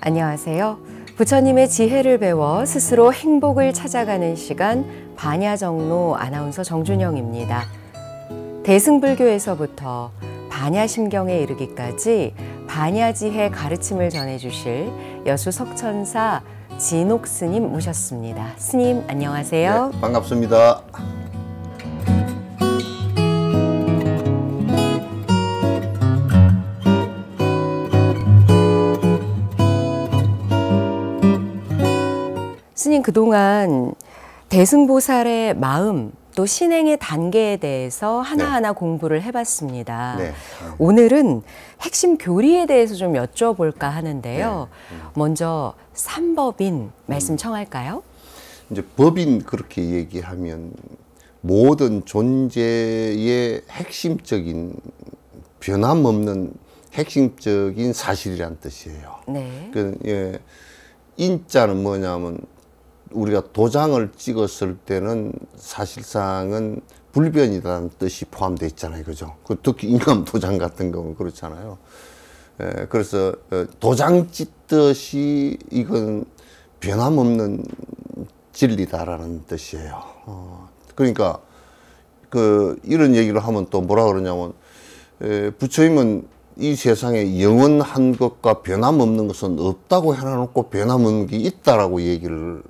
안녕하세요. 부처님의 지혜를 배워 스스로 행복을 찾아가는 시간 반야정로 아나운서 정준영입니다. 대승불교에서부터 반야심경에 이르기까지 반야지혜 가르침을 전해주실 여수 석천사 진옥 스님 모셨습니다. 스님 안녕하세요. 네, 반갑습니다. 스님 그동안 대승보살의 마음 또 신행의 단계에 대해서 하나하나 공부를 해봤습니다. 네. 오늘은 핵심 교리에 대해서 좀 여쭤볼까 하는데요. 먼저 삼법인 말씀 청할까요? 이제 법인 그렇게 얘기하면 모든 존재의 핵심적인 변함없는 핵심적인 사실이란 뜻이에요. 네. 인자는 뭐냐면 우리가 도장을 찍었을 때는 사실상은 불변이라는 뜻이 포함되어 있잖아요. 그죠? 특히 인감 도장 같은 경우는 그렇잖아요. 그래서 도장 찍듯이 이건 변함없는 진리다라는 뜻이에요. 그러니까 이런 얘기를 하면 또 뭐라 그러냐면 부처님은 이 세상에 영원한 것과 변함없는 것은 없다고 해놔놓고 변함없는 게 있다라고 얘기를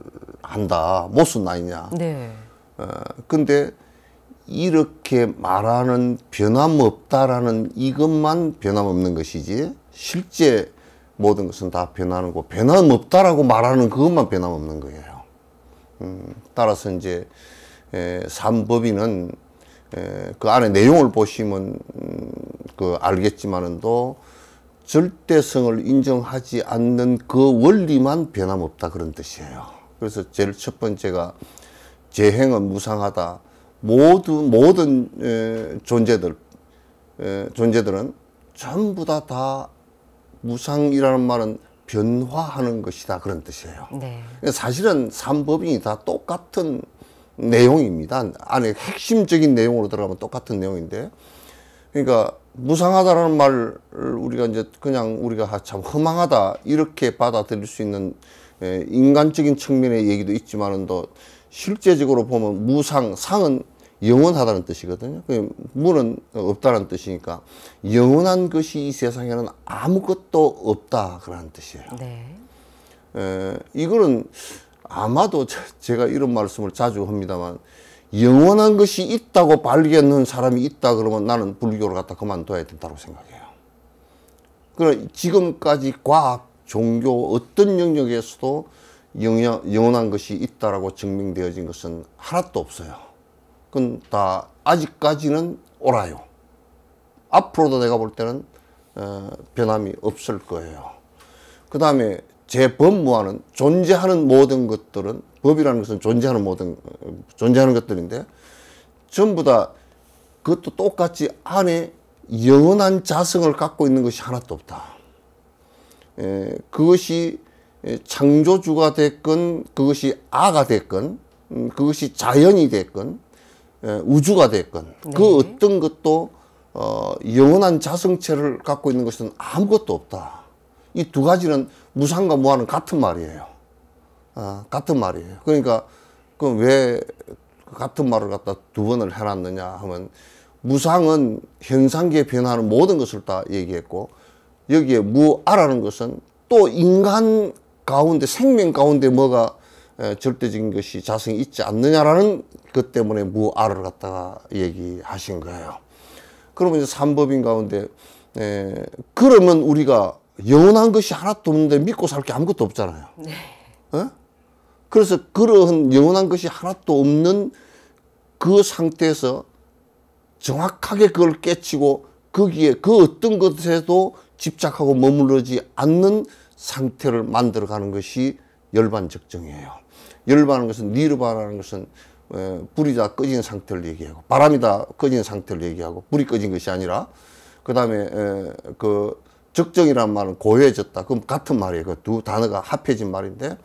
한다. 무슨 아니냐. 네. 근데 이렇게 말하는 변함없다라는 이것만 변함없는 것이지 실제 모든 것은 다 변하는 거 변함없다라고 말하는 그것만 변함없는 거예요. 따라서 이제 삼법인은 그 안에 내용을 보시면 알겠지만은 또 절대성을 인정하지 않는 그 원리만 변함없다 그런 뜻이에요. 그래서 제일 첫 번째가 재행은 무상하다. 모든 존재들은 전부 다 무상이라는 말은 변화하는 것이다 그런 뜻이에요. 네. 사실은 삼법인이 다 똑같은 내용입니다. 안에 핵심적인 내용으로 들어가면 똑같은 내용인데, 그러니까 무상하다라는 말을 우리가 이제 그냥 우리가 참 허망하다 이렇게 받아들일 수 있는 인간적인 측면의 얘기도 있지만은 또 실제적으로 보면 무상, 상은 영원하다는 뜻이거든요. 무는 없다는 뜻이니까 영원한 것이 이 세상에는 아무것도 없다 그런 뜻이에요. 네. 이거는 아마도 제가 이런 말씀을 자주 합니다만 영원한 것이 있다고 발견한 사람이 있다 그러면 나는 불교를 갖다 그만둬야 된다고 생각해요. 그러나 지금까지 과학, 종교 어떤 영역에서도 영원한 것이 있다라고 증명되어진 것은 하나도 없어요. 그건 다 아직까지는 옳아요. 앞으로도 내가 볼 때는 변함이 없을 거예요. 그 다음에 제법무하는 존재하는 모든 것들은 법이라는 것은 존재하는 것들인데 전부 다 그것도 똑같이 안에 영원한 자성을 갖고 있는 것이 하나도 없다. 그것이 창조주가 됐건 그것이 아가 됐건 그것이 자연이 됐건 우주가 됐건 네. 그 어떤 것도 영원한 자성체를 갖고 있는 것은 아무것도 없다. 이 두 가지는 무상과 무한은 같은 말이에요. 같은 말이에요. 그러니까 왜 같은 말을 갖다 두 번을 해놨느냐 하면 무상은 현상계에 변하는 모든 것을 다 얘기했고 여기에 무아라는 것은 또 인간 가운데 생명 가운데 뭐가 절대적인 것이 자성이 있지 않느냐라는 것 때문에 무아를 갖다가 얘기하신 거예요. 그러면 이제 삼법인 가운데 그러면 우리가 영원한 것이 하나도 없는데 믿고 살 게 아무것도 없잖아요. 네. 그래서 그러한 영원한 것이 하나도 없는 그 상태에서 정확하게 그걸 깨치고 거기에 그 어떤 것에도 집착하고 머무르지 않는 상태를 만들어가는 것이 열반적정이에요. 열반하는 것은 니르바라는 것은 불이 다 꺼진 상태를 얘기하고 바람이 다 꺼진 상태를 얘기하고 불이 꺼진 것이 아니라 그 다음에 적정이라는 말은 고요해졌다. 그럼 같은 말이에요. 그 두 단어가 합해진 말인데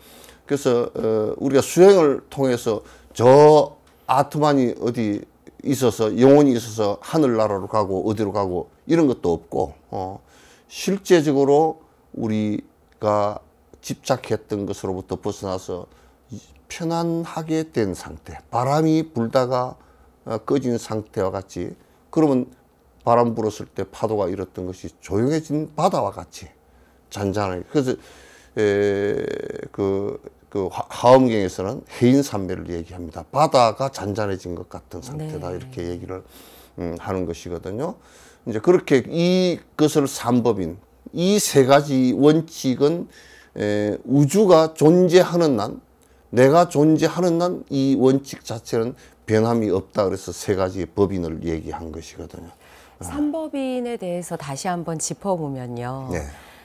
그래서 우리가 수행을 통해서 저 아트만이 어디 있어서 영혼이 있어서 하늘나라로 가고 어디로 가고 이런 것도 없고 실제적으로 우리가 집착했던 것으로부터 벗어나서 편안하게 된 상태, 바람이 불다가 꺼진 상태와 같이, 그러면 바람 불었을 때 파도가 일었던 것이 조용해진 바다와 같이 잔잔하게. 그래서 하엄경에서는 해인산매를 얘기합니다. 바다가 잔잔해진 것 같은 상태다. 네. 이렇게 얘기를 하는 것이거든요. 이제 그렇게 이것을 삼법인, 이 세 가지 원칙은 우주가 존재하는 난, 내가 존재하는 난 이 원칙 자체는 변함이 없다. 그래서 세 가지 법인을 얘기한 것이거든요. 삼법인에 대해서 다시 한번 짚어보면요. 네.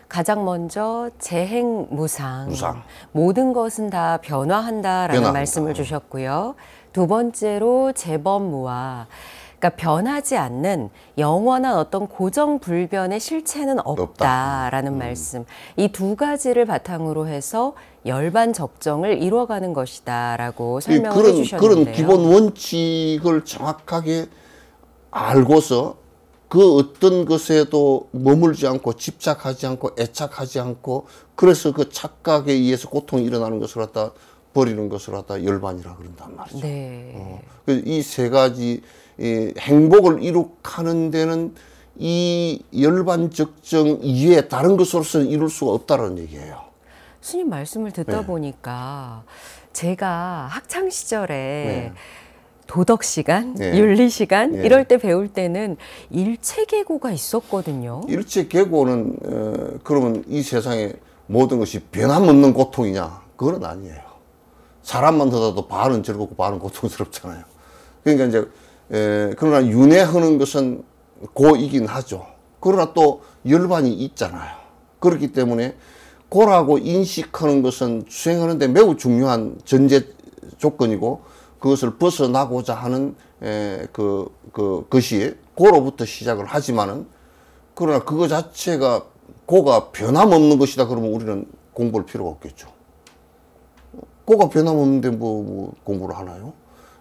가장 먼저 재행무상, 모든 것은 다 변화한다라는 말씀을 주셨고요. 두 번째로 재범무화, 그러니까 변하지 않는 영원한 어떤 고정불변의 실체는 없다라는 말씀. 이 두 가지를 바탕으로 해서 열반적정을 이루어가는 것이다라고 설명을 해주셨는데요. 그런 기본 원칙을 정확하게 알고서 그 어떤 것에도 머물지 않고 집착하지 않고 애착하지 않고, 그래서 그 착각에 의해서 고통이 일어나는 것을 갖다 버리는 것을 갖다 열반이라 그런단 말이죠. 네. 이 세 가지 행복을 이룩하는 데는 이 열반적정 이외에 다른 것으로서는 이룰 수가 없다는 얘기예요. 스님 말씀을 듣다 보니까 제가 학창 시절에 도덕 시간, 윤리 시간 이럴 때 배울 때는 일체계고가 있었거든요. 일체계고는 그러면 이 세상에 모든 것이 변함없는 고통이냐? 그건 아니에요. 사람만 하더라도 반은 즐겁고 반은 고통스럽잖아요. 그러니까 이제 그러나 윤회하는 것은 고이긴 하죠. 그러나 또 열반이 있잖아요. 그렇기 때문에 고라고 인식하는 것은 수행하는 데 매우 중요한 전제 조건이고, 그것을 벗어나고자 하는 것이 고로부터 시작을 하지만은, 그러나 그거 자체가 고가 변함없는 것이다 그러면 우리는 공부할 필요가 없겠죠. 고가 변함없는데 뭐 공부를 하나요?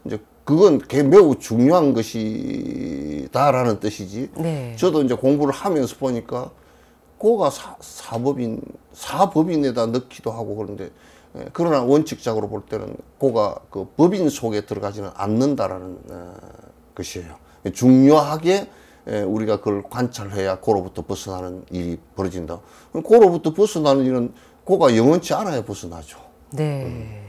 이제 그건 매우 중요한 것이다라는 뜻이지. 네. 저도 이제 공부를 하면서 보니까 고가 사법인에다 넣기도 하고 그런데, 그러나 원칙적으로 볼 때는 고가 그 법인 속에 들어가지는 않는다라는 것이에요. 중요하게 우리가 그걸 관찰해야 고로부터 벗어나는 일이 벌어진다. 고로부터 벗어나는 일은 고가 영원치 않아야 벗어나죠. 네.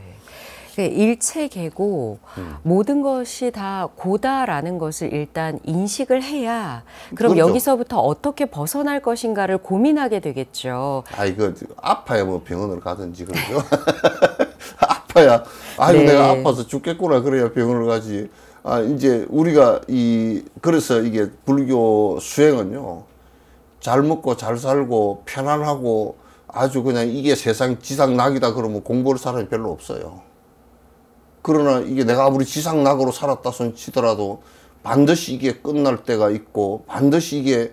일체계고 모든 것이 다 고다라는 것을 일단 인식을 해야, 그럼 그렇죠. 여기서부터 어떻게 벗어날 것인가를 고민하게 되겠죠. 이거 아파야 뭐 병원을 가든지 그러죠. 아파야 내가 아파서 죽겠구나 그래야 병원을 가지. 이제 우리가 그래서 이게 불교 수행은요, 잘 먹고 잘 살고 편안하고 아주 그냥 이게 세상 지상낙이다 그러면 공부할 사람이 별로 없어요. 그러나 이게 내가 아무리 지상낙으로 살았다 손 치더라도 반드시 이게 끝날 때가 있고, 반드시 이게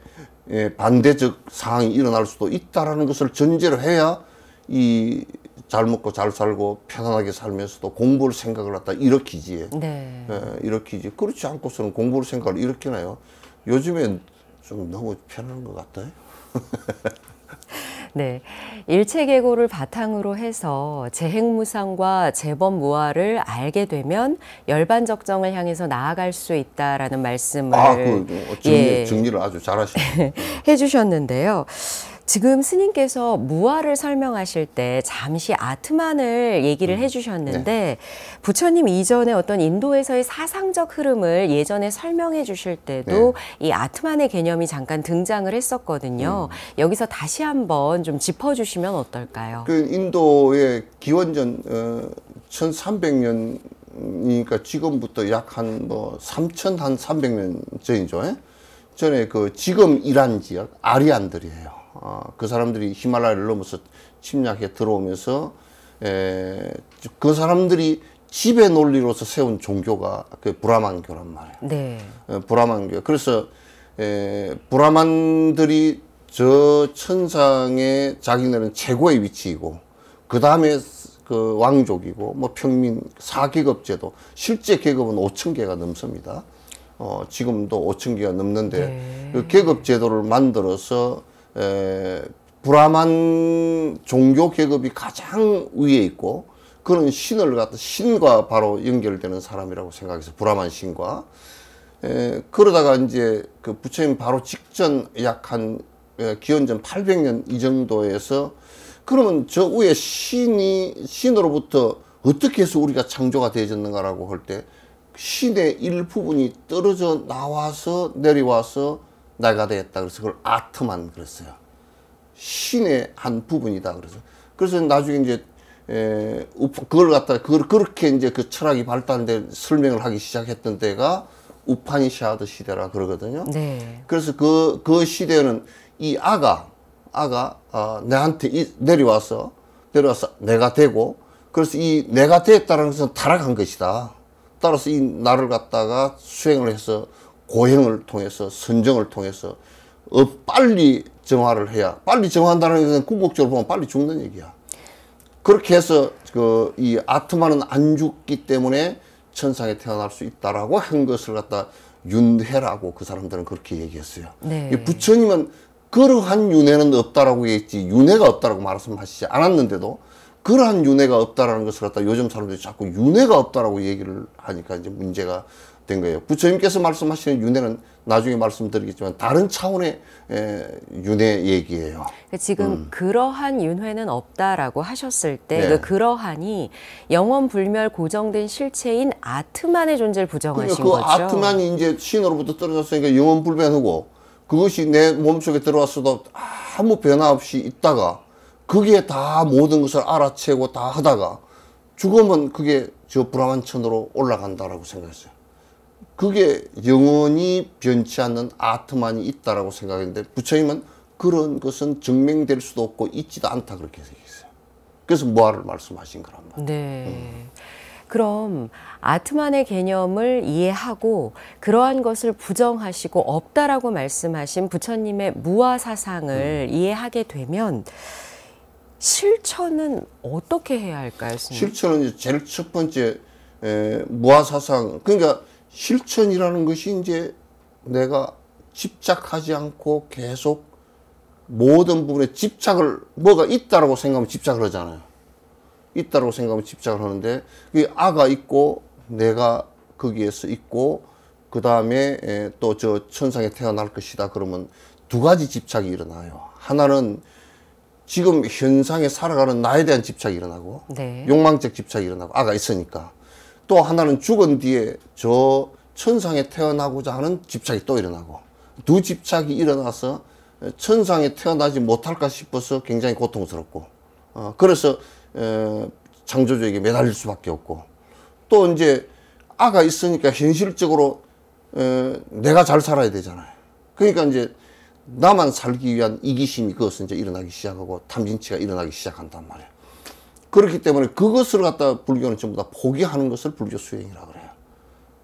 반대적 상황이 일어날 수도 있다라는 것을 전제로 해야 이 잘 먹고 잘 살고 편안하게 살면서도 공부를 생각을 갖다 일으키지. 네. 일으키지. 그렇지 않고서는 공부를 생각을 일으키나요? 요즘엔 좀 너무 편한 것 같아요. 네, 일체계고를 바탕으로 해서 재행무상과 재범무화를 알게 되면 열반적정을 향해서 나아갈 수 있다라는 말씀을 정리를 아주 잘하시네요. 해주셨는데요. 지금 스님께서 무화를 설명하실 때 잠시 아트만을 얘기를 해주셨는데, 부처님 이전에 어떤 인도에서의 사상적 흐름을 예전에 설명해 주실 때도 이 아트만의 개념이 잠깐 등장을 했었거든요. 여기서 다시 한번 좀 짚어주시면 어떨까요? 그 인도의 기원전 1300년이니까 지금부터 약 한 300년 전이죠. 전에 그 지금 이란 지역 아리안들이에요. 그 사람들이 히말라야를 넘어서 침략해 들어오면서 그 사람들이 지배 논리로서 세운 종교가 그 브라만교란 말이에요. 네. 브라만교. 그래서 브라만들이 저 천상에 자기네는 최고의 위치이고, 그 다음에 그 왕족이고, 뭐 평민 4계급 제도, 실제 계급은 5,000개가 넘습니다. 지금도 5,000개가 넘는데 그 계급 제도를 만들어서 브라만 종교 계급이 가장 위에 있고 그런 신을 갖다 신과 바로 연결되는 사람이라고 생각해서 브라만 신과 그러다가 이제 그 부처님 바로 직전 약 한 기원전 800년 이 정도에서 그러면 저 위에 신으로부터 어떻게 해서 우리가 창조가 되어졌는가라고 할 때 신의 일부분이 떨어져 나와서 내려와서 나가 되었다. 그래서 그걸 아트만 그랬어요. 신의 한 부분이다. 그래서 나중에 이제 그걸 갖다 그렇게 이제 그 철학이 발달된 설명을 하기 시작했던 때가 우파니샤드 시대라 그러거든요. 네. 그래서 그 시대는 이 아가 내한테 내려와서 내가 되고 그래서 이 내가 되었다는 것은 타락한 것이다. 따라서 이 나를 갖다가 수행을 해서 고행을 통해서 선정을 통해서 빨리 정화를 해야 빨리 정화한다는 것은 궁극적으로 보면 빨리 죽는 얘기야. 그렇게 해서 이 아트마는 안 죽기 때문에 천상에 태어날 수 있다라고 한 것을 갖다 윤회라고 그 사람들은 그렇게 얘기했어요. 네. 부처님은 그러한 윤회는 없다라고 얘기했지 윤회가 없다라고 말씀하시지 않았는데도 그러한 윤회가 없다라는 것을 갖다 요즘 사람들이 자꾸 윤회가 없다라고 얘기를 하니까 이제 문제가 된 거예요. 부처님께서 말씀하시는 윤회는 나중에 말씀드리겠지만 다른 차원의 윤회 얘기예요. 지금 그러한 윤회는 없다라고 하셨을 때 네. 그러한이 영원 불멸 고정된 실체인 아트만의 존재를 부정하신 그러니까 그 거죠. 아트만이 이제 신으로부터 떨어졌으니까 영원 불변하고 그것이 내 몸속에 들어왔어도 아무 변화 없이 있다가 그게 다 모든 것을 알아채고 다 하다가 죽으면 그게 저 브라만천으로 올라간다라고 생각했어요. 그게 영원히 변치 않는 아트만이 있다라고 생각했는데 부처님은 그런 것은 증명될 수도 없고 있지도 않다 그렇게 생각했어요. 그래서 무아를 말씀하신 거란 말이에요. 네. 그럼 아트만의 개념을 이해하고 그러한 것을 부정하시고 없다라고 말씀하신 부처님의 무아 사상을 이해하게 되면 실천은 어떻게 해야 할까요, 스님? 실천은 이제 제일 첫 번째 무아 사상 그러니까 실천이라는 것이 이제 내가 집착하지 않고 계속 모든 부분에 집착을 뭐가 있다라고 생각하면 집착을 하잖아요. 있다라고 생각하면 집착을 하는데 그 아가 있고 내가 거기에서 있고 그 다음에 또 저 천상에 태어날 것이다 그러면 두 가지 집착이 일어나요. 하나는 지금 현상에 살아가는 나에 대한 집착이 일어나고 네. 욕망적 집착이 일어나고 아가 있으니까 또 하나는 죽은 뒤에 저 천상에 태어나고자 하는 집착이 또 일어나고 두 집착이 일어나서 천상에 태어나지 못할까 싶어서 굉장히 고통스럽고 그래서 창조주에게 매달릴 수밖에 없고 또 이제 아가 있으니까 현실적으로 내가 잘 살아야 되잖아요. 그러니까 이제 나만 살기 위한 이기심이 그것은 이제 일어나기 시작하고 탐진치가 일어나기 시작한단 말이에요. 그렇기 때문에 그것을 갖다 불교는 전부 다 포기하는 것을 불교 수행이라고 그래요.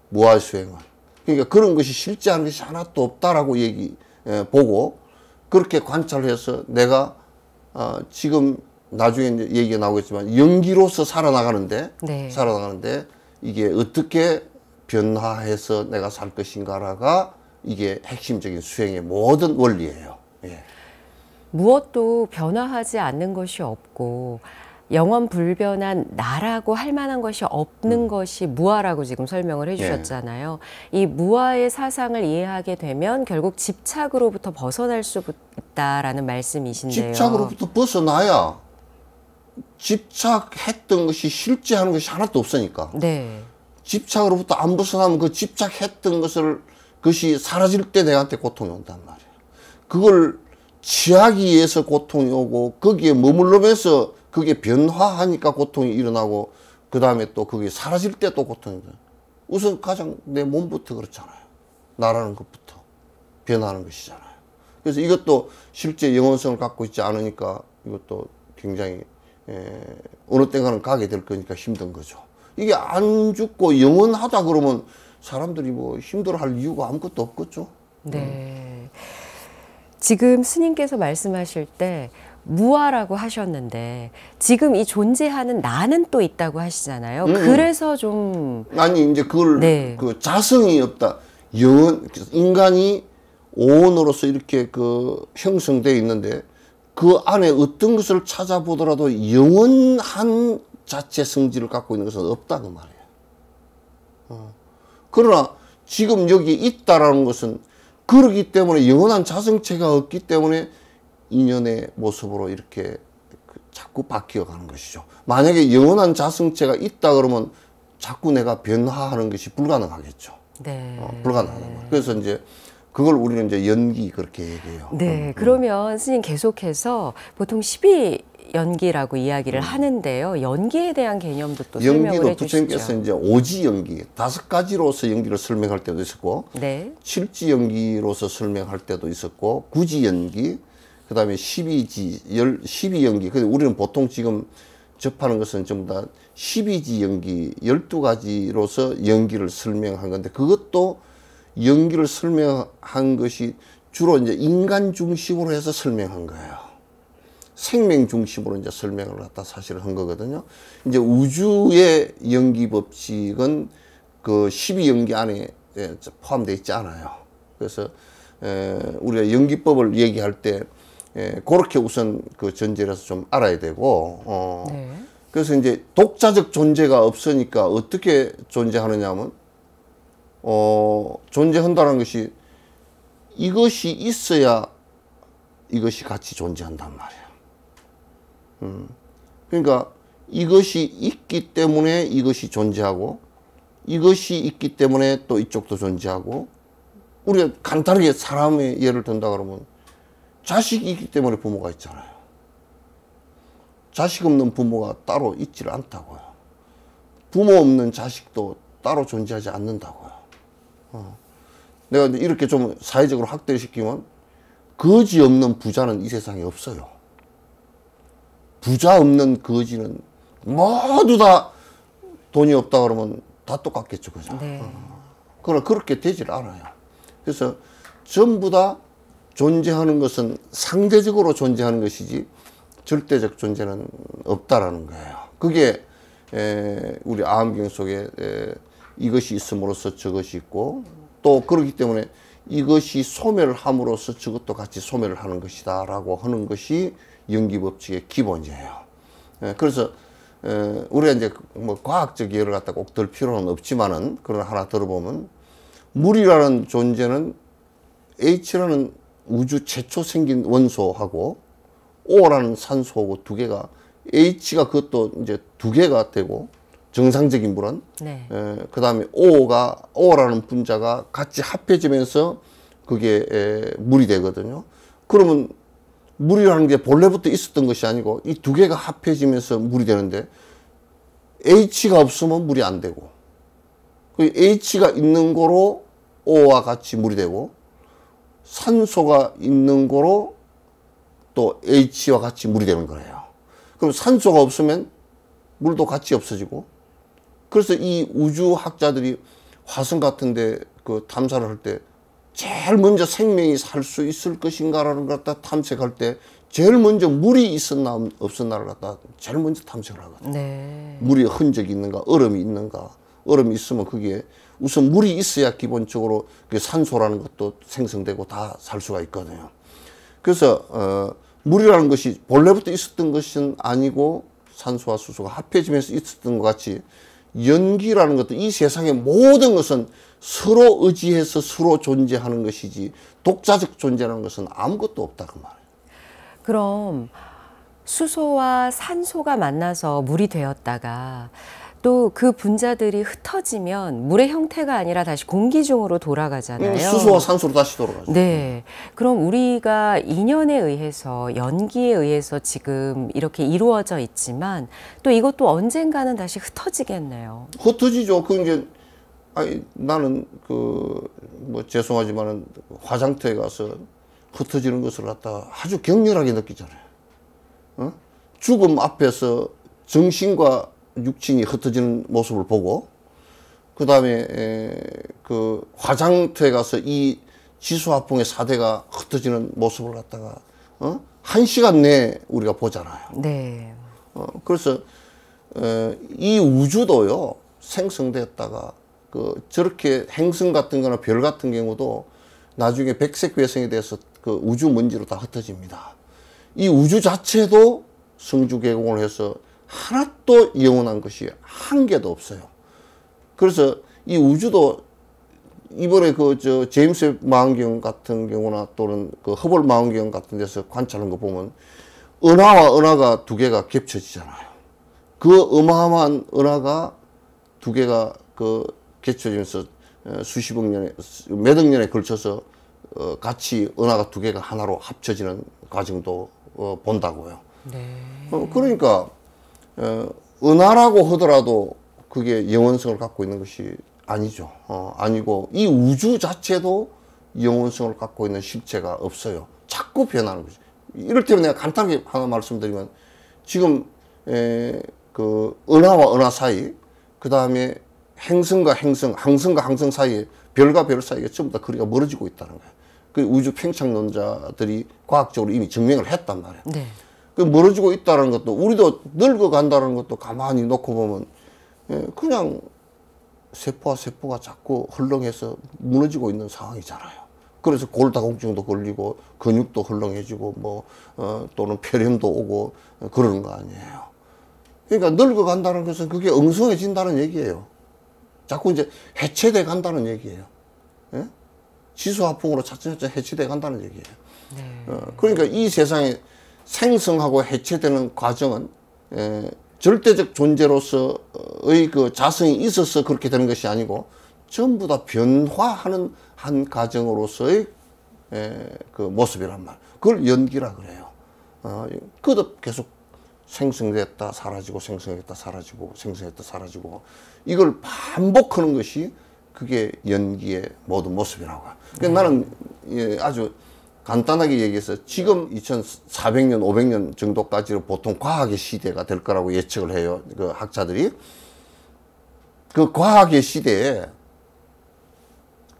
무아 수행은. 그러니까 그런 것이 실제하는 것이 하나도 없다라고 보고 그렇게 관찰해서 내가 지금 나중에 이제 얘기가 나오겠지만 연기로서 살아나가는데 이게 어떻게 변화해서 내가 살 것인가가 이게 핵심적인 수행의 모든 원리예요. 예. 무엇도 변화하지 않는 것이 없고 영원 불변한 나라고 할 만한 것이 없는 것이 무아라고 지금 설명을 해주셨잖아요. 이 무아의 사상을 이해하게 되면 결국 집착으로부터 벗어날 수 있다라는 말씀이신데요. 집착으로부터 벗어나야 집착했던 것이 실제하는 것이 하나도 없으니까. 네. 집착으로부터 안 벗어나면 그 집착했던 것이 사라질 때 내한테 고통이 온단 말이에요. 그걸 취하기 위해서 고통이 오고 거기에 머물러면서 그게 변화하니까 고통이 일어나고 그 다음에 또 그게 사라질 때 또 고통이 일어나요. 우선 가장 내 몸부터 그렇잖아요. 나라는 것부터 변화하는 것이잖아요. 그래서 이것도 실제 영혼성을 갖고 있지 않으니까 이것도 굉장히 어느 때가는 가게 될 거니까 힘든 거죠. 이게 안 죽고 영원하다 그러면 사람들이 뭐 힘들어할 이유가 아무것도 없겠죠. 네. 지금 스님께서 말씀하실 때 무아라고 하셨는데 지금 이 존재하는 나는 또 있다고 하시잖아요. 그래서 좀 아니 이제 그걸 네. 그 자성이 없다. 인간이 오온으로서 이렇게 그 형성되어 있는데 그 안에 어떤 것을 찾아보더라도 영원한 자체 성질을 갖고 있는 것은 없다 그 말이에요. 그러나 지금 여기 있다라는 것은 그러기 때문에 영원한 자성체가 없기 때문에 인연의 모습으로 이렇게 자꾸 바뀌어가는 것이죠. 만약에 영원한 자성체가 있다 그러면 자꾸 내가 변화하는 것이 불가능하겠죠. 네. 불가능하단 말이에요. 그래서 이제 그걸 우리는 이제 연기 그렇게 얘기해요. 네. 그러면 스님 계속해서 보통 12연기라고 이야기를 하는데요. 연기에 대한 개념도 또 설명을 연기도 해주시죠. 부처님께서 이제 오지 연기, 5가지로서 연기를 설명할 때도 있었고, 네. 7지 연기로서 설명할 때도 있었고, 9지 연기, 그 다음에 12연기. 근데 우리는 보통 지금 접하는 것은 전부 다 12지 연기, 12가지로서 연기를 설명한 건데, 그것도 연기를 설명한 것이 주로 이제 인간 중심으로 해서 설명한 거예요. 생명 중심으로 이제 설명을 갖다 사실을 한 거거든요. 이제 우주의 연기 법칙은 그 12연기 안에 포함되어 있지 않아요. 그래서 우리가 연기법을 얘기할 때 그렇게 우선 그 전제라서 좀 알아야 되고, 네. 그래서 이제 독자적 존재가 없으니까 어떻게 존재하느냐 하면, 존재한다는 것이 이것이 있어야 이것이 같이 존재한단 말이에요. 그러니까 이것이 있기 때문에 이것이 존재하고, 이것이 있기 때문에 또 이쪽도 존재하고, 우리가 간단하게 사람의 예를 든다 그러면 자식이 있기 때문에 부모가 있잖아요. 자식 없는 부모가 따로 있지를 않다고요. 부모 없는 자식도 따로 존재하지 않는다고요. 내가 이렇게 좀 사회적으로 확대시키면 거지 없는 부자는 이 세상에 없어요. 부자 없는 거지는 모두 다 돈이 없다 그러면 다 똑같겠죠. 그죠? 네. 그러나 그렇게 되질 않아요. 그래서 전부 다 존재하는 것은 상대적으로 존재하는 것이지 절대적 존재는 없다라는 거예요. 그게 우리 아함경 속에 이것이 있음으로써 저것이 있고, 또 그렇기 때문에 이것이 소멸을 함으로써 저것도 같이 소멸을 하는 것이다 라고 하는 것이 연기법칙의 기본이에요. 그래서 우리가 이제 뭐 과학적 예를 갖다 꼭 들 필요는 없지만은, 그러나 하나 들어보면 물이라는 존재는 H라는 우주 최초 생긴 원소하고 O라는 산소하고 두 개가, H가 그것도 이제 두 개가 되고, 정상적인 물은, 네. 그 다음에 O라는 분자가 같이 합해지면서 그게 물이 되거든요. 그러면 물이라는 게 본래부터 있었던 것이 아니고 이 두 개가 합해지면서 물이 되는데, H가 없으면 물이 안 되고, 그 H가 있는 거로 O와 같이 물이 되고, 산소가 있는 거로 또 H와 같이 물이 되는 거예요. 그럼 산소가 없으면 물도 같이 없어지고, 그래서 이 우주학자들이 화성 같은데 그 탐사를 할 때 제일 먼저 생명이 살 수 있을 것인가라는 걸 갖다 탐색할 때 제일 먼저 물이 있었나 없었나를 갖다 제일 먼저 탐색을 하거든요. 네. 물이 흔적이 있는가, 얼음이 있는가. 얼음이 있으면 그게 우선 물이 있어야 기본적으로 그 산소라는 것도 생성되고 다 살 수가 있거든요. 그래서 물이라는 것이 본래부터 있었던 것은 아니고 산소와 수소가 합해지면서 있었던 것 같이, 연기라는 것도 이 세상의 모든 것은 서로 의지해서 서로 존재하는 것이지 독자적 존재라는 것은 아무것도 없다 그 말이에요. 그럼 수소와 산소가 만나서 물이 되었다가 또 그 분자들이 흩어지면 물의 형태가 아니라 다시 공기 중으로 돌아가잖아요. 수소와 산소로 다시 돌아가죠. 네. 그럼 우리가 인연에 의해서, 연기에 의해서 지금 이렇게 이루어져 있지만 또 이것도 언젠가는 다시 흩어지겠네요. 흩어지죠. 그 이제 나는 뭐 죄송하지만은 화장터에 가서 흩어지는 것을 갖다 아주 격렬하게 느끼잖아요. 죽음 앞에서 정신과 육신이 흩어지는 모습을 보고, 그 다음에 그 화장터에 가서 이 지수화풍의 사대가 흩어지는 모습을 갖다가 1시간 내에 우리가 보잖아요. 네. 그래서 이 우주도요 생성됐다가 저렇게 행성 같은 거나 별 같은 경우도 나중에 백색 괴성에 대해서 그 우주 먼지로 다 흩어집니다. 이 우주 자체도 성주 개공을 해서 하나도 영원한 것이 한 개도 없어요. 그래서 이 우주도 이번에 제임스 망원경 같은 경우나 또는 그 허블 망원경 같은 데서 관찰한 거 보면 은하와 은하가 두 개가 겹쳐지잖아요. 그 어마어마한 은하가 두 개가 겹쳐지면서 수십억 년에, 몇 억 년에 걸쳐서 같이 은하가 두 개가 하나로 합쳐지는 과정도 본다고요. 네. 그러니까 은하라고 하더라도 그게 영원성을 갖고 있는 것이 아니죠. 아니고 이 우주 자체도 영원성을 갖고 있는 실체가 없어요. 자꾸 변하는 거죠. 이럴 때는 내가 간단하게 하나 말씀드리면 지금 은하와 은하 사이, 그 다음에 행성과 행성, 항성과 항성 사이에 별과 별 사이에 전부 다 거리가 멀어지고 있다는 거예요. 그 우주 팽창론자들이 과학적으로 이미 증명을 했단 말이에요. 네. 그 멀어지고 있다는 것도, 우리도 늙어간다는 것도 가만히 놓고 보면 그냥 세포와 세포가 자꾸 헐렁해서 무너지고 있는 상황이잖아요. 그래서 골다공증도 걸리고 근육도 헐렁해지고 또는 폐렴도 오고 그러는 거 아니에요. 그러니까 늙어간다는 것은 그게 엉성해진다는 얘기예요. 자꾸 이제 해체돼 간다는 얘기예요. 예? 지수화풍으로 차츰차츰 해체돼 간다는 얘기예요. 네. 그러니까 이 세상에 생성하고 해체되는 과정은 절대적 존재로서의 그 자성이 있어서 그렇게 되는 것이 아니고 전부 다 변화하는 한 과정으로서의 그 모습이란 말. 그걸 연기라 그래요. 그것도 계속 생성됐다 사라지고 생성했다 사라지고 생성했다 사라지고 이걸 반복하는 것이 그게 연기의 모든 모습이라고 해요. 그러니까 나는 아주 간단하게 얘기해서 지금 2400년, 500년 정도까지로 보통 과학의 시대가 될 거라고 예측을 해요. 그 학자들이. 그 과학의 시대에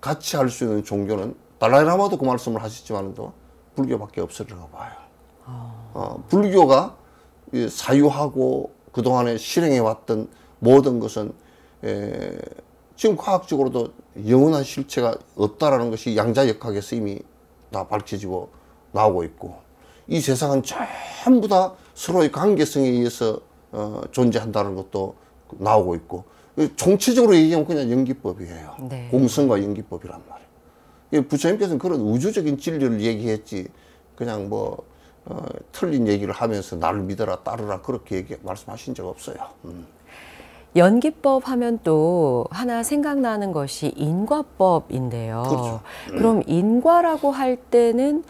같이 할 수 있는 종교는 달라이라마도 그 말씀을 하셨지만도 불교밖에 없으리라고 봐요. 불교가 사유하고 그동안에 실행해왔던 모든 것은 지금 과학적으로도 영원한 실체가 없다라는 것이 양자역학에서 이미 다 밝혀지고 나오고 있고 이 세상은 전부 다 서로의 관계성에 의해서 존재한다는 것도 나오고 있고 총체적으로 얘기하면 그냥 연기법이에요. 네. 공성과 연기법이란 말이에요. 부처님께서는 그런 우주적인 진리를 얘기했지 그냥 틀린 얘기를 하면서 나를 믿어라 따르라 그렇게 말씀하신 적 없어요. 연기법 하면 또 하나 생각나는 것이 인과법인데요. 그렇죠. 그럼 인과라고 할 때는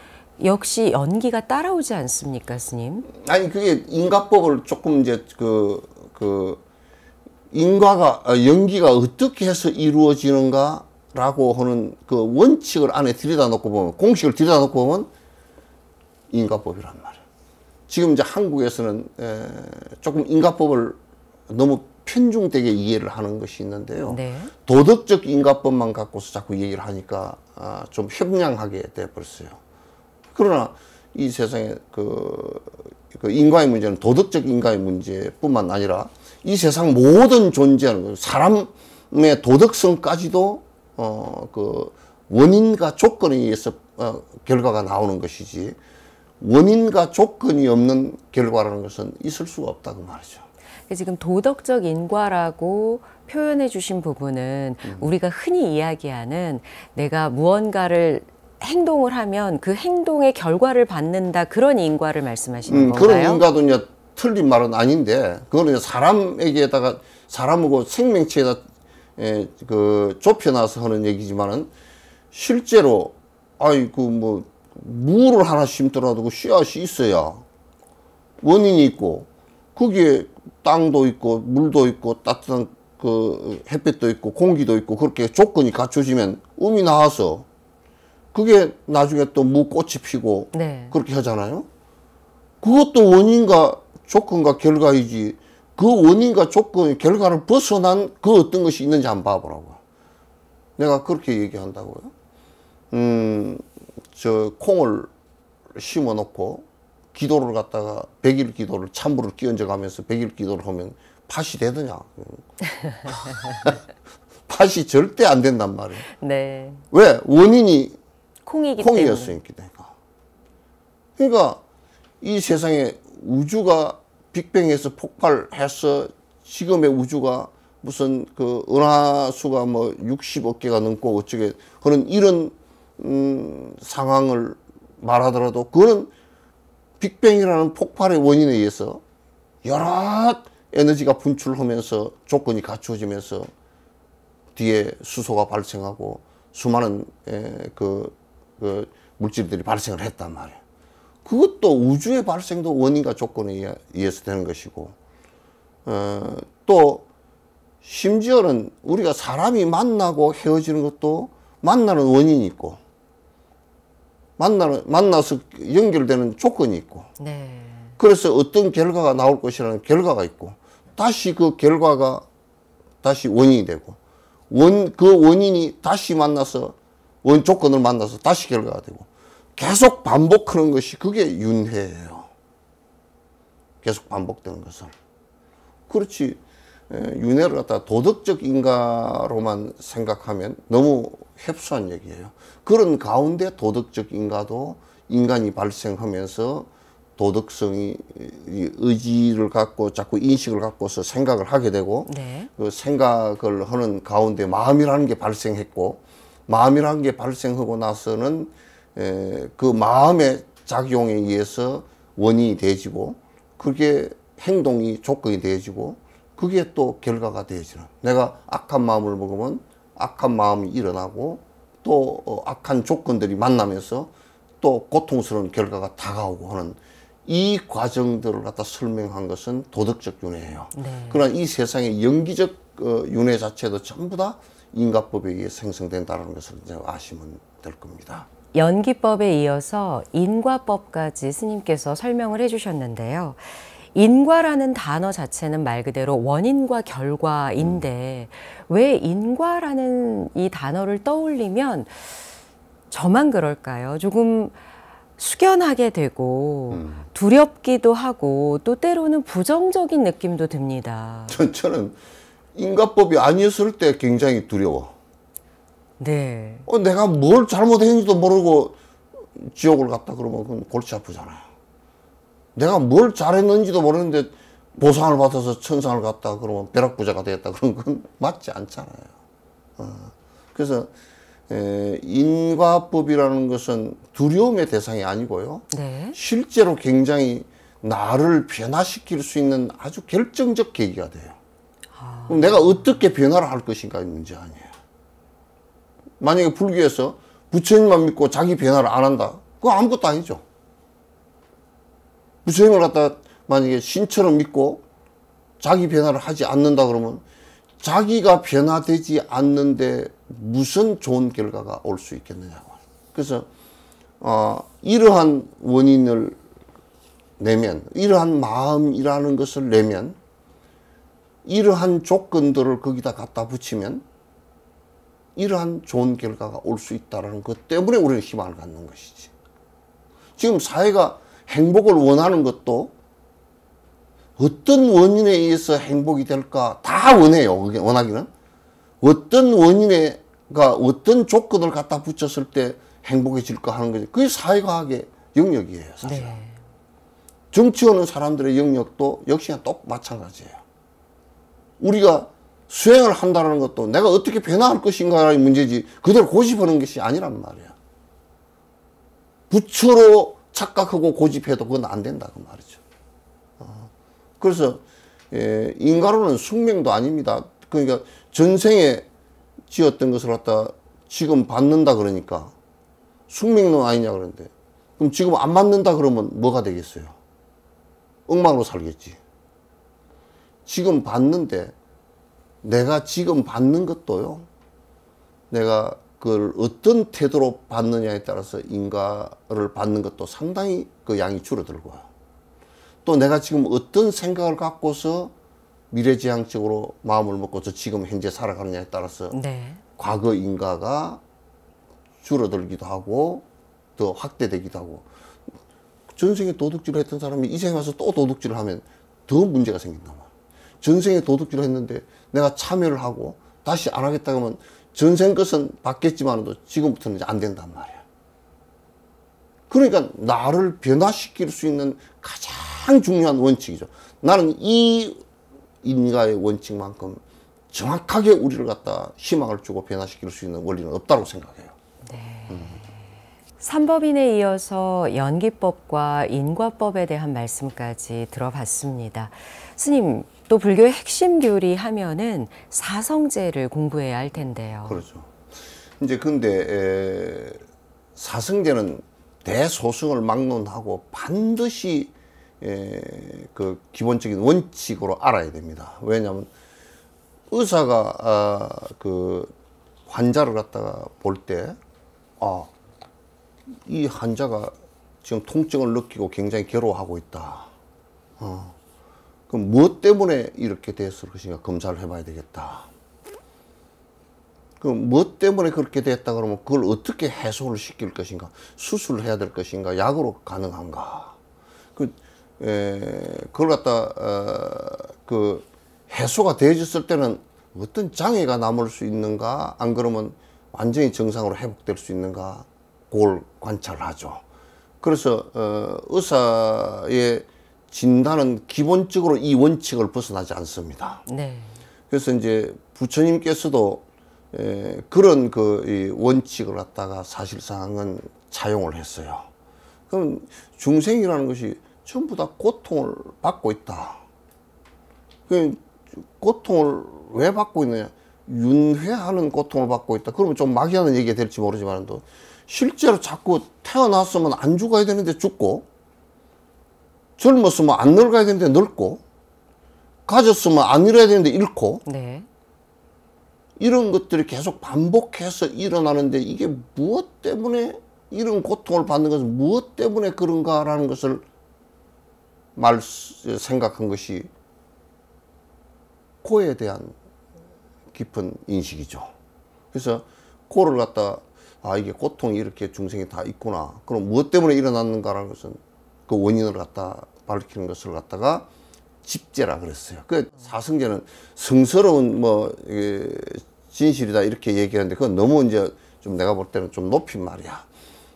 역시 연기가 따라오지 않습니까, 스님? 아니 그게 인과법을 조금 이제 인과가 연기가 어떻게 해서 이루어지는가라고 하는 그 원칙을 안에 들여다놓고 보면 공식을 들여다놓고 보면 인과법이란 말이에요. 지금 이제 한국에서는 조금 인과법을 너무 편중되게 이해를 하는 것이 있는데요. 네. 도덕적 인과법만 갖고서 자꾸 얘기를 하니까 좀 협량하게 돼버렸어요. 그러나 이 세상에 그 인과의 문제는 도덕적 인과의 문제뿐만 아니라 이 세상 모든 존재하는 사람의 도덕성까지도 그 원인과 조건에 의해서 결과가 나오는 것이지 원인과 조건이 없는 결과라는 것은 있을 수가 없다고 말이죠. 지금 도덕적 인과라고 표현해 주신 부분은 우리가 흔히 이야기하는 내가 무언가를 행동을 하면 그 행동의 결과를 받는다 그런 인과를 말씀하시는 건가요? 그런 인과도 이제 틀린 말은 아닌데 그거는 사람에게다가 사람하고 생명체에다 좁혀놔서 하는 얘기지만은 실제로 무를 하나 심더라도 그 씨앗이 있어야 원인이 있고 거기에 땅도 있고 물도 있고 따뜻한 그 햇빛도 있고 공기도 있고 그렇게 조건이 갖춰지면 음이 나와서 그게 나중에 또 무꽃이 피고 네. 그렇게 하잖아요. 그것도 원인과 조건과 결과이지 그 원인과 조건의 결과를 벗어난 그 어떤 것이 있는지 한번 봐보라고. 내가 그렇게 얘기한다고요. 저 콩을 심어 놓고 기도를 갖다가 100일 기도를 찬물을 끼얹어 가면서 100일 기도를 하면 팥이 되더냐. 팥이 절대 안 된단 말이에요. 네. 왜? 원인이 콩이기 콩이었으니까. 그러니까 이 세상에 우주가 빅뱅에서 폭발해서 지금의 우주가 무슨 그 은하수가 뭐 60억 개가 넘고 어쩌게 그런 이런 상황을 말하더라도 그거는 빅뱅이라는 폭발의 원인에 의해서 여러 에너지가 분출하면서 조건이 갖추어지면서 뒤에 수소가 발생하고 수많은 그 물질들이 발생을 했단 말이에요. 그것도 우주의 발생도 원인과 조건에 의해서 되는 것이고, 또 심지어는 우리가 사람이 만나고 헤어지는 것도 만나는 원인이 있고 만나서 연결되는 조건이 있고, 네. 그래서 어떤 결과가 나올 것이라는 결과가 있고, 다시 그 결과가 다시 원인이 되고, 그 원인이 다시 만나서 조건을 만나서 다시 결과가 되고, 계속 반복하는 것이 그게 윤회예요. 계속 반복되는 것을. 그렇지, 윤회를 갖다 도덕적 인가로만 생각하면 너무 협소한 얘기예요. 그런 가운데 도덕적 인가도 인간이 발생하면서 도덕성이 의지를 갖고 자꾸 인식을 갖고서 생각을 하게 되고, 네. 그 생각을 하는 가운데 마음이라는 게 발생했고, 마음이라는 게 발생하고 나서는 그 마음의 작용에 의해서 원인이 되어지고, 그게 행동이 조건이 되어지고, 그게 또 결과가 되어지는. 내가 악한 마음을 먹으면 악한 마음이 일어나고, 또 악한 조건들이 만나면서 또 고통스러운 결과가 다가오고 하는 이 과정들을 갖다 설명한 것은 도덕적 윤회예요. 네. 그러나 이 세상의 영기적 윤회 자체도 전부 다 인과법에 의해 생성된다는 것을 이제 아시면 될 겁니다. 연기법에 이어서 인과법까지 스님께서 설명을 해주셨는데요. 인과라는 단어 자체는 말 그대로 원인과 결과인데 왜 인과라는 이 단어를 떠올리면 저만 그럴까요? 조금 숙연하게 되고 두렵기도 하고 또 때로는 부정적인 느낌도 듭니다. 저는 인과법이 아니었을 때 굉장히 두려워. 네. 내가 뭘 잘못했는지도 모르고 지옥을 갔다 그러면 그건 골치 아프잖아요. 내가 뭘 잘했는지도 모르는데 보상을 받아서 천상을 갔다 그러면 벼락부자가 되었다 그런 건 맞지 않잖아요. 그래서 인과법이라는 것은 두려움의 대상이 아니고요. 네. 실제로 굉장히 나를 변화시킬 수 있는 아주 결정적 계기가 돼요. 그럼 내가 어떻게 변화를 할 것인가의 문제 아니에요. 만약에 불교에서 부처님만 믿고 자기 변화를 안 한다. 그거 아무것도 아니죠. 부처님을 갖다 만약에 신처럼 믿고 자기 변화를 하지 않는다 그러면 자기가 변화되지 않는데 무슨 좋은 결과가 올 수 있겠느냐고. 그래서 이러한 원인을 내면, 이러한 마음이라는 것을 내면, 이러한 조건들을 거기다 갖다 붙이면 이러한 좋은 결과가 올 수 있다는 것 때문에 우리는 희망을 갖는 것이지. 지금 사회가 행복을 원하는 것도 어떤 원인에 의해서 행복이 될까 다 원해요. 그게 원하기는. 어떤 원인에가 어떤 조건을 갖다 붙였을 때 행복해질까 하는 거지. 그게 사회과학의 영역이에요, 사실. 네. 정치하는 사람들의 영역도 역시나 또 마찬가지예요. 우리가 수행을 한다는 것도 내가 어떻게 변화할 것인가라는 문제지 그대로 고집하는 것이 아니란 말이야. 부처로 착각하고 고집해도 그건 안 된다 그 말이죠. 그래서 인과로는 숙명도 아닙니다. 그러니까 전생에 지었던 것을 갖다 지금 받는다 그러니까 숙명론 아니냐 그러는데 그럼 지금 안 받는다 그러면 뭐가 되겠어요? 엉망으로 살겠지. 지금 받는데 내가 지금 받는 것도요. 내가 그걸 어떤 태도로 받느냐에 따라서 인과를 받는 것도 상당히 그 양이 줄어들고요. 또 내가 지금 어떤 생각을 갖고서 미래지향적으로 마음을 먹고서 지금 현재 살아가느냐에 따라서 네. 과거 인과가 줄어들기도 하고 더 확대되기도 하고 전생에 도둑질을 했던 사람이 이 생에 와서 또 도둑질을 하면 더 문제가 생긴단 말이야. 전생에 도둑질을 했는데 내가 참여를 하고 다시 안 하겠다 그러면 전생 것은 받겠지만도 지금부터는 이제 안 된단 말이야. 그러니까 나를 변화시킬 수 있는 가장 중요한 원칙이죠. 나는 이 인가의 원칙만큼 정확하게 우리를 갖다 희망을 주고 변화시킬 수 있는 원리는 없다고 생각해요. 네. 삼법인에 이어서 연기법과 인과법에 대한 말씀까지 들어봤습니다. 스님, 또 불교의 핵심 교리 하면은 사성제를 공부해야 할 텐데요. 그렇죠. 이제 근데 사성제는 대소승을 막론하고 반드시 그 기본적인 원칙으로 알아야 됩니다. 왜냐하면 의사가 그 환자를 갖다가 볼 때 이 환자가 지금 통증을 느끼고 굉장히 괴로워하고 있다. 그럼 무엇 때문에 이렇게 됐을 것인가 검사를 해봐야 되겠다. 그럼 무엇 때문에 그렇게 됐다 그러면 그걸 어떻게 해소를 시킬 것인가, 수술을 해야 될 것인가, 약으로 가능한가. 그걸 갖다 그 해소가 되어졌을 때는 어떤 장애가 남을 수 있는가, 안 그러면 완전히 정상으로 회복될 수 있는가, 그걸 관찰을 하죠. 그래서 의사의 진단은 기본적으로 이 원칙을 벗어나지 않습니다. 네. 그래서 이제 부처님께서도 그런 이 원칙을 갖다가 사실상은 차용을 했어요. 그럼 중생이라는 것이 전부 다 고통을 받고 있다. 그 고통을 왜 받고 있느냐? 윤회하는 고통을 받고 있다. 그러면 좀 막연한 얘기가 될지 모르지만도 실제로 자꾸 태어났으면 안 죽어야 되는데 죽고, 젊었으면 안 늙어야 되는데 늙고, 가졌으면 안 잃어야 되는데 잃고, 네. 이런 것들이 계속 반복해서 일어나는데 이게 무엇 때문에 이런 고통을 받는 것은 무엇 때문에 그런가라는 것을 생각한 것이 코에 대한 깊은 인식이죠. 그래서 코를 갖다 이게 고통이 이렇게 중생이 다 있구나. 그럼 무엇 때문에 일어났는가라는 것은 그 원인을 갖다 밝히는 것을 갖다가 집제라 그랬어요. 그 사성제는 성스러운 진실이다 이렇게 얘기하는데 그건 너무 이제 좀 내가 볼 때는 좀 높인 말이야.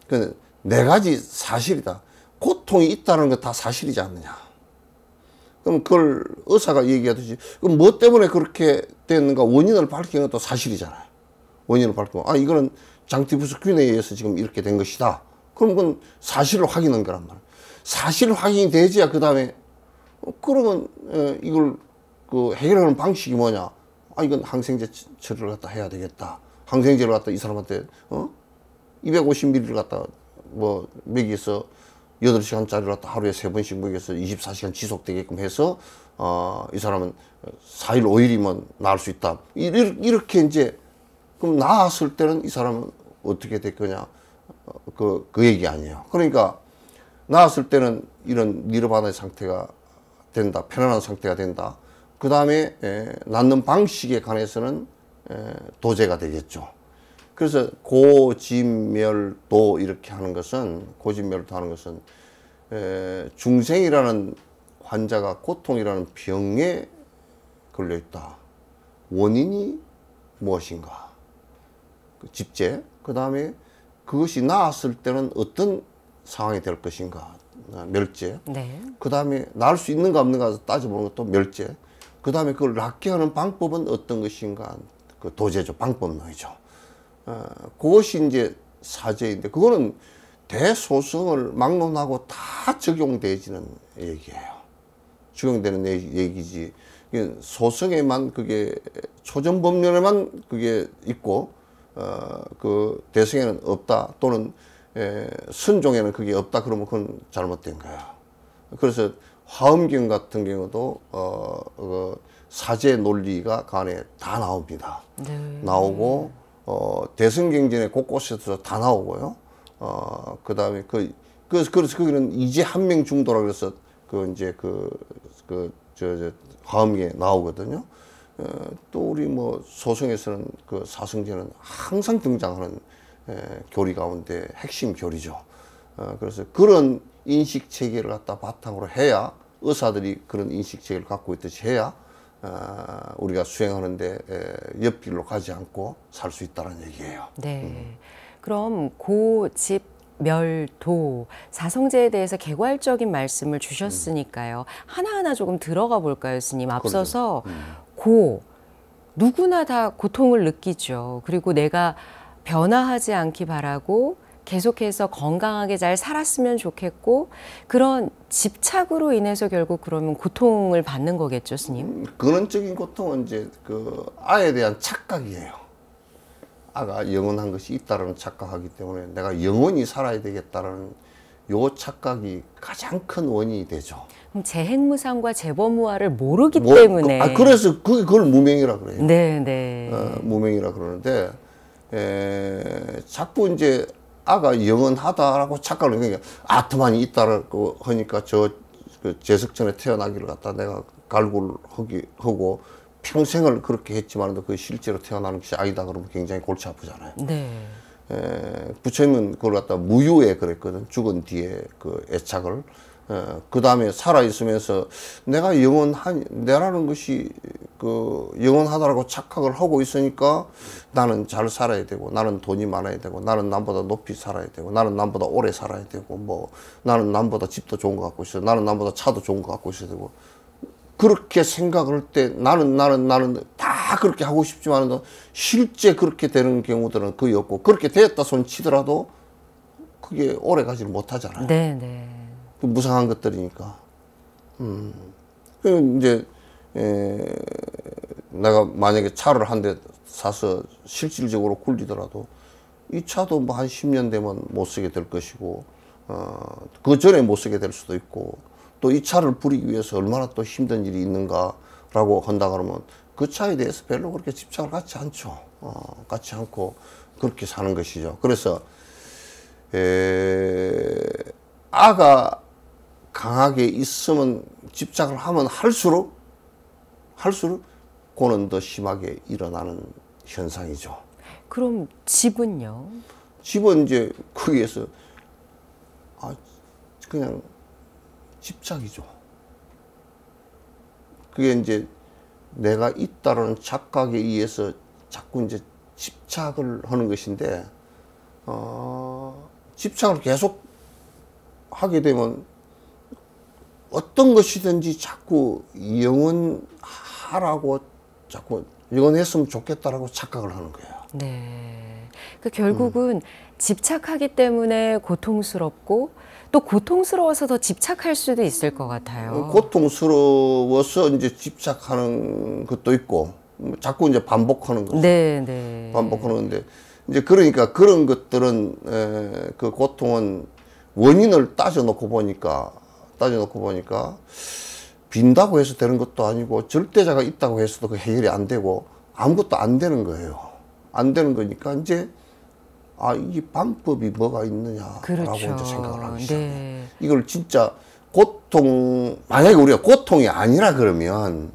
그 네 가지 사실이다. 고통이 있다는 거 다 사실이지 않느냐. 그럼 그걸 의사가 얘기하듯이 그럼 뭐 때문에 그렇게 됐는가 원인을 밝히는 것도 사실이잖아요. 원인을 밝히고 이거는 장티푸스균에 의해서 지금 이렇게 된 것이다. 그럼 그건 사실을 확인한 거란 말이에요. 사실 확인이 되지야 그 다음에 그러면 이걸 그 해결하는 방식이 뭐냐? 이건 항생제 처리를 갖다 해야 되겠다. 항생제를 갖다 이 사람한테 250ml를 갖다 먹여서 8시간짜리를 갖다 하루에 3번씩 먹여서 24시간 지속되게끔 해서 이 사람은 4일 5일이면 나을 수 있다. 이렇게 이제 그럼 나았을 때는 이 사람은 어떻게 될 거냐? 그 얘기 아니에요. 그러니까 나았을 때는 이런 니르바나의 상태가 된다. 편안한 상태가 된다. 그 다음에 낫는 방식에 관해서는 도제가 되겠죠. 그래서 고진멸도 이렇게 하는 것은 고진멸도 하는 것은 중생이라는 환자가 고통이라는 병에 걸려 있다. 원인이 무엇인가? 그 집제. 그 다음에 그것이 나았을 때는 어떤 상황이 될 것인가? 멸제. 네. 그 다음에 나을 수 있는가 없는가 따져보는 것도 멸제. 그 다음에 그걸 낫게 하는 방법은 어떤 것인가? 그 도제죠. 방법론이죠. 그것이 이제 사제인데, 그거는 대소승을 막론하고 다 적용되지는 얘기예요. 적용되는 얘기지. 소승에만 그게, 초전법론에만 그게 있고, 그 대승에는 없다. 또는, 순종에는 그게 없다. 그러면 그건 잘못된 거야. 그래서 화엄경 같은 경우도, 사제 논리가 그 안에 다 나옵니다. 네. 나오고, 대승경전에 곳곳에서 다 나오고요. 그 다음에 그래서 거기는 이제 한명중도라 그래서 화엄경에 나오거든요. 또 우리 소승에서는 그 사성제는 항상 등장하는 교리 가운데 핵심 교리죠. 그래서 그런 인식 체계를 갖다 바탕으로 해야 의사들이 그런 인식 체계를 갖고 있듯이 해야 우리가 수행하는데 옆길로 가지 않고 살 수 있다는 얘기예요. 네. 그럼 고집 멸, 도, 사성제에 대해서 개괄적인 말씀을 주셨으니까요. 하나하나 조금 들어가 볼까요, 스님? 앞서서 고, 누구나 다 고통을 느끼죠. 그리고 내가 변화하지 않기 바라고 계속해서 건강하게 잘 살았으면 좋겠고, 그런 집착으로 인해서 결국 그러면 고통을 받는 거겠죠, 스님? 근원적인 고통은 이제 그 아에 대한 착각이에요. 아가 영원한 것이 있다라는 착각하기 때문에 내가 영원히 살아야 되겠다라는 요 착각이 가장 큰 원인이 되죠. 그럼 재행무상과 재범무화를 모르기 때문에. 그래서 그걸 무명이라 그래요. 네, 네. 무명이라 그러는데, 자꾸 이제 아가 영원하다라고 착각을 하니까 아트만이 있다라고 하니까 그 제석천에 태어나기를 갖다 내가 갈구하고 평생을 그렇게 했지만 그 실제로 태어나는 것이 아니다 그러면 굉장히 골치 아프잖아요. 네. 부처님은 그걸 갖다 무유에 그랬거든. 죽은 뒤에 그 애착을. 그 다음에 살아있으면서 내가 내라는 것이 그 영원하다라고 착각을 하고 있으니까 나는 잘 살아야 되고, 나는 돈이 많아야 되고, 나는 남보다 높이 살아야 되고, 나는 남보다 오래 살아야 되고, 뭐, 나는 남보다 집도 좋은 거 갖고 있어야 되고, 나는 남보다 차도 좋은 거 갖고 있어야 되고, 그렇게 생각을 할 때 나는 다 그렇게 하고 싶지만 실제 그렇게 되는 경우들은 거의 없고, 그렇게 되었다 손 치더라도 그게 오래 가지를 못하잖아요. 네, 네. 무상한 것들이니까. 그 이제 내가 만약에 차를 한 대 사서 실질적으로 굴리더라도 이 차도 뭐 한 10년 되면 못 쓰게 될 것이고, 그 전에 못 쓰게 될 수도 있고, 또 이 차를 부리기 위해서 얼마나 또 힘든 일이 있는가라고 한다 그러면 그 차에 대해서 별로 그렇게 집착을 갖지 않죠. 갖지 않고 그렇게 사는 것이죠. 그래서 아가 강하게 있으면 집착을 하면 할수록 고는 더 심하게 일어나는 현상이죠. 그럼 집은요? 집은 이제 거기에서 그냥 집착이죠. 그게 이제 내가 있다라는 착각에 의해서 자꾸 이제 집착을 하는 것인데, 집착을 계속 하게 되면 어떤 것이든지 자꾸 영원하라고, 자꾸 영원했으면 좋겠다라고 착각을 하는 거예요. 네. 그 결국은 집착하기 때문에 고통스럽고, 또 고통스러워서 더 집착할 수도 있을 것 같아요. 고통스러워서 이제 집착하는 것도 있고, 자꾸 이제 반복하는 거죠. 네, 네. 반복하는 건데, 이제 그러니까 그런 것들은, 그 고통은 원인을 따져놓고 보니까, 빈다고 해서 되는 것도 아니고, 절대자가 있다고 해서도 그 해결이 안 되고, 아무것도 안 되는 거예요. 안 되는 거니까, 이제, 이 방법이 뭐가 있느냐라고 그렇죠. 이제 생각을 하기 시작해요. 네. 이걸 진짜 만약에 우리가 고통이 아니라 그러면,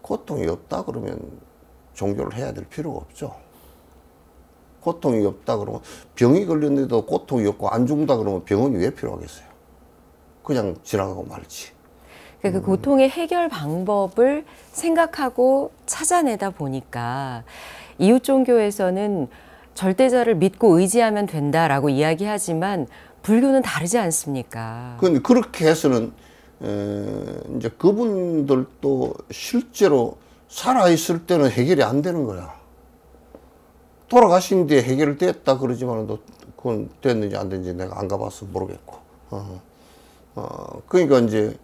고통이 없다 그러면 종교를 해야 될 필요가 없죠. 고통이 없다 그러면, 병이 걸렸는데도 고통이 없고 안 죽는다 그러면 병원이 왜 필요하겠어요? 그냥 지나가고 말지. 그 고통의 해결 방법을 생각하고 찾아내다 보니까 이웃 종교에서는 절대자를 믿고 의지하면 된다라고 이야기하지만 불교는 다르지 않습니까? 근데 그렇게 해서는 이제 그분들도 실제로 살아있을 때는 해결이 안 되는 거야. 돌아가신 뒤에 해결됐다 그러지만 그건 됐는지 안 됐는지 내가 안 가봐서 모르겠고. 그러니까 이제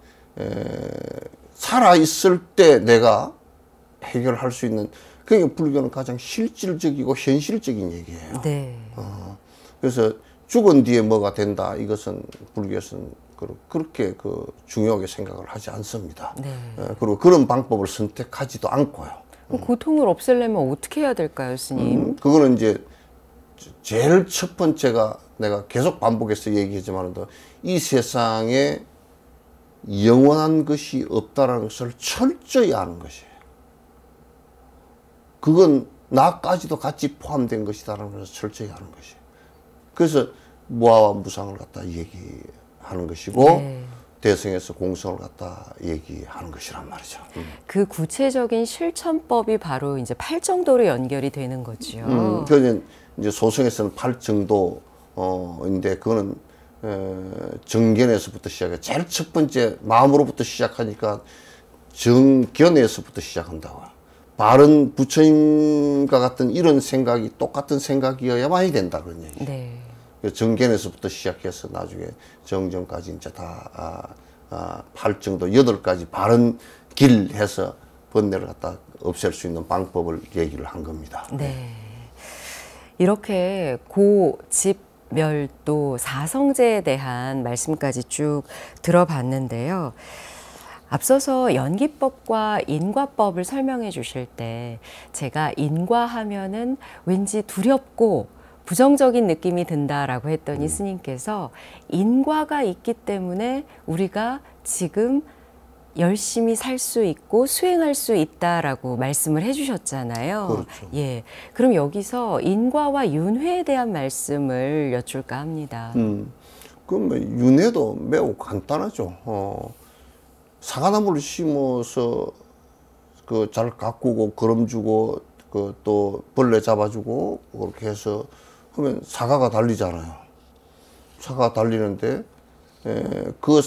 살아있을 때 내가 해결할 수 있는, 그러니까 불교는 가장 실질적이고 현실적인 얘기예요. 네. 그래서 죽은 뒤에 뭐가 된다, 이것은 불교에서는 그렇게 중요하게 생각을 하지 않습니다. 네. 그리고 그런 방법을 선택하지도 않고요. 그럼 고통을 없애려면 어떻게 해야 될까요, 스님? 그거는 이제 제일 첫 번째가 내가 계속 반복해서 얘기하지만 이 세상에 영원한 것이 없다는 것을 철저히 아는 것이에요. 그건 나까지도 같이 포함된 것이다라는 것을 철저히 아는 것이에요. 그래서 무아와 무상을 갖다 얘기하는 것이고, 네. 대승에서 공성을 갖다 얘기하는 것이란 말이죠. 그 구체적인 실천법이 바로 이제 8정도로 연결이 되는 거죠. 그래서 이제 소승에서는 8정도 인데 그거는 정견에서부터 시작해. 제일 첫 번째 마음으로부터 시작하니까 정견에서부터 시작한다고. 바른 부처님과 같은 이런 생각이 똑같은 생각이어야만이 된다 그런 얘기. 네. 정견에서부터 시작해서 나중에 정정까지 이제 다 팔정도 8가지 바른 길 해서 번뇌를 갖다 없앨 수 있는 방법을 얘기를 한 겁니다. 네. 이렇게 고집멸도 사성제에 대한 말씀까지 쭉 들어봤는데요. 앞서서 연기법과 인과법을 설명해 주실 때 제가 인과하면은 왠지 두렵고 부정적인 느낌이 든다라고 했더니 스님께서 인과가 있기 때문에 우리가 지금 열심히 살 수 있고 수행할 수 있다라고 말씀을 해주셨잖아요. 그렇죠. 예, 그럼 여기서 인과와 윤회에 대한 말씀을 여쭐까 합니다. 그럼 뭐 윤회도 매우 간단하죠. 사과나무를 심어서 그 잘 가꾸고 거름 주고 그 또 벌레 잡아주고 그렇게 해서 하면 사과가 달리잖아요. 사과가 달리는데 그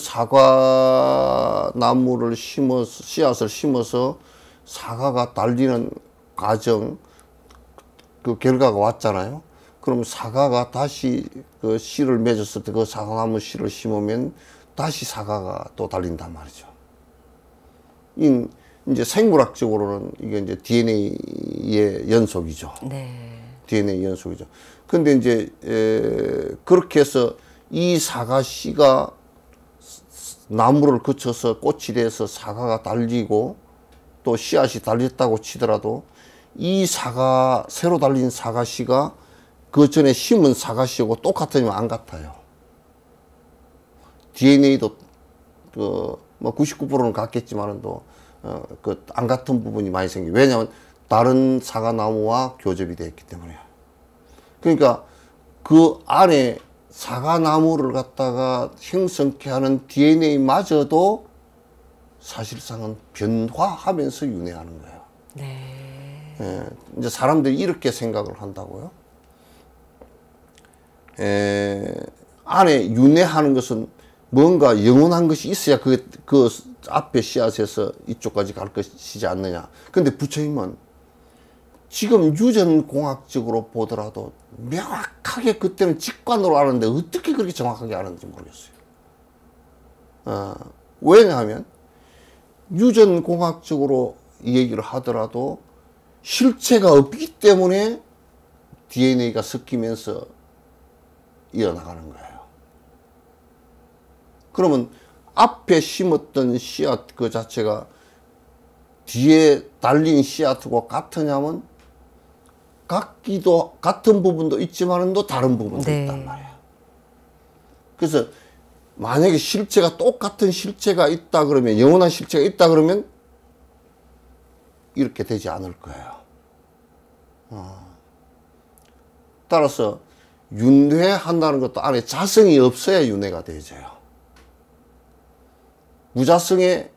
사과나무를 심어서 씨앗을 심어서 사과가 달리는 과정 그 결과가 왔잖아요. 그럼 사과가 다시 그 씨를 맺었을 때 그 사과나무 씨를 심으면 다시 사과가 또 달린단 말이죠. 이제 생물학적으로는 이게 이제 DNA의 연속이죠. 네. DNA 연속이죠. 근데 이제 그렇게 해서 이 사과 씨가 나무를 거쳐서 꽃이 돼서 사과가 달리고 또 씨앗이 달렸다고 치더라도 이 사과 새로 달린 사과 씨가 그 전에 심은 사과 씨하고 똑같으면 안 같아요. DNA도 그 뭐 99%는 같겠지만은 또 그 안 같은 부분이 많이 생겨요. 왜냐하면 다른 사과나무와 교접이 되어 있기 때문에요. 그러니까 그 안에 사과나무를 갖다가 형성케 하는 DNA마저도 사실상은 변화하면서 윤회하는 거예요. 네. 예, 이제 사람들이 이렇게 생각을 한다고요. 안에 윤회하는 것은 뭔가 영원한 것이 있어야 그 앞에 씨앗에서 이쪽까지 갈 것이지 않느냐. 근데 부처님은 지금 유전공학적으로 보더라도 명확하게 그때는 직관으로 아는데 어떻게 그렇게 정확하게 아는지 모르겠어요. 왜냐하면 유전공학적으로 얘기를 하더라도 실체가 없기 때문에 DNA가 섞이면서 이어나가는 거예요. 그러면 앞에 심었던 씨앗 그 자체가 뒤에 달린 씨앗하고 같으냐면 같은 부분도 있지만은 또 다른 부분도 네. 있단 말이에요. 그래서 만약에 실체가 똑같은 실체가 있다 그러면 영원한 실체가 있다 그러면 이렇게 되지 않을 거예요. 따라서 윤회한다는 것도 안에 자성이 없어야 윤회가 되어져요. 무자성에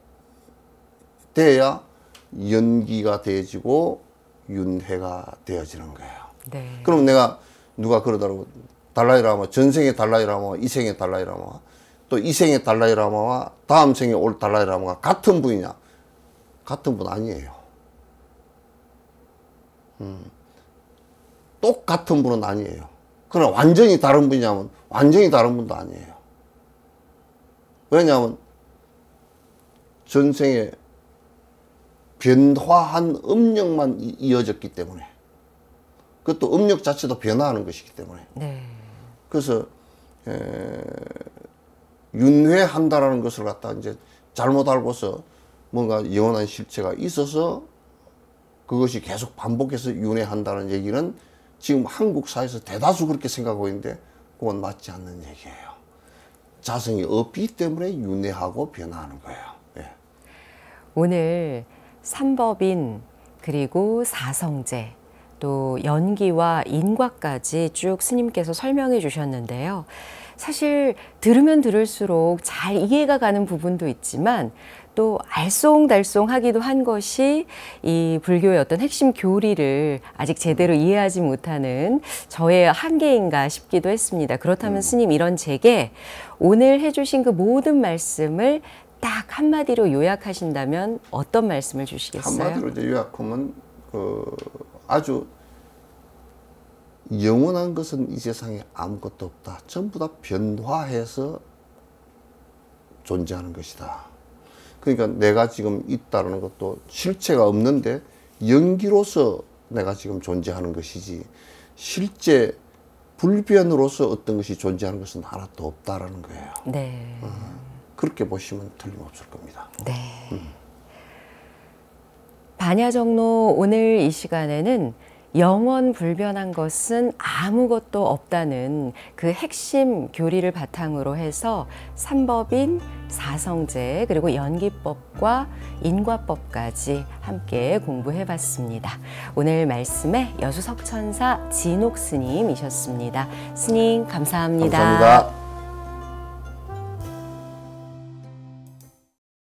돼야 연기가 되어지고 윤회가 되어지는 거예요. 네. 그럼 내가 누가 그러더라고. 달라이라마, 전생의 달라이라마와 이생의 달라이라마와 또 이생의 달라이라마와 다음 생에 올 달라이라마가 같은 분이냐? 같은 분 아니에요. 똑같은 분은 아니에요. 그러나 완전히 다른 분이냐면 완전히 다른 분도 아니에요. 왜냐하면 전생에 변화한 음력만 이어졌기 때문에 그것도 음력 자체도 변화하는 것이기 때문에 네. 그래서 윤회한다라는 것을 갖다 이제 잘못 알고서 뭔가 영원한 실체가 있어서 그것이 계속 반복해서 윤회한다는 얘기는 지금 한국 사회에서 대다수 그렇게 생각하고 있는데 그건 맞지 않는 얘기예요. 자성이 없기 때문에 윤회하고 변화하는 거예요. 예. 오늘 삼법인 그리고 사성제 또 연기와 인과까지 쭉 스님께서 설명해 주셨는데요. 사실 들으면 들을수록 잘 이해가 가는 부분도 있지만 또 알쏭달쏭하기도 한 것이 이 불교의 어떤 핵심 교리를 아직 제대로 이해하지 못하는 저의 한계인가 싶기도 했습니다. 그렇다면 스님, 이런 제게 오늘 해주신 그 모든 말씀을 딱 한마디로 요약하신다면 어떤 말씀을 주시겠어요? 한마디로 이제 요약하면 아주 영원한 것은 이 세상에 아무것도 없다. 전부 다 변화해서 존재하는 것이다. 그러니까 내가 지금 있다는 것도 실체가 없는데 연기로서 내가 지금 존재하는 것이지 실제 불변으로서 어떤 것이 존재하는 것은 하나도 없다라는 거예요. 네. 그렇게 보시면 틀림없을 겁니다. 네. 반야정로 오늘 이 시간에는 영원 불변한 것은 아무것도 없다는 그 핵심 교리를 바탕으로 해서 삼법인, 사성제, 그리고 연기법과 인과법까지 함께 공부해봤습니다. 오늘 말씀에 여수석천사 진옥 스님이셨습니다. 스님 감사합니다. 감사합니다.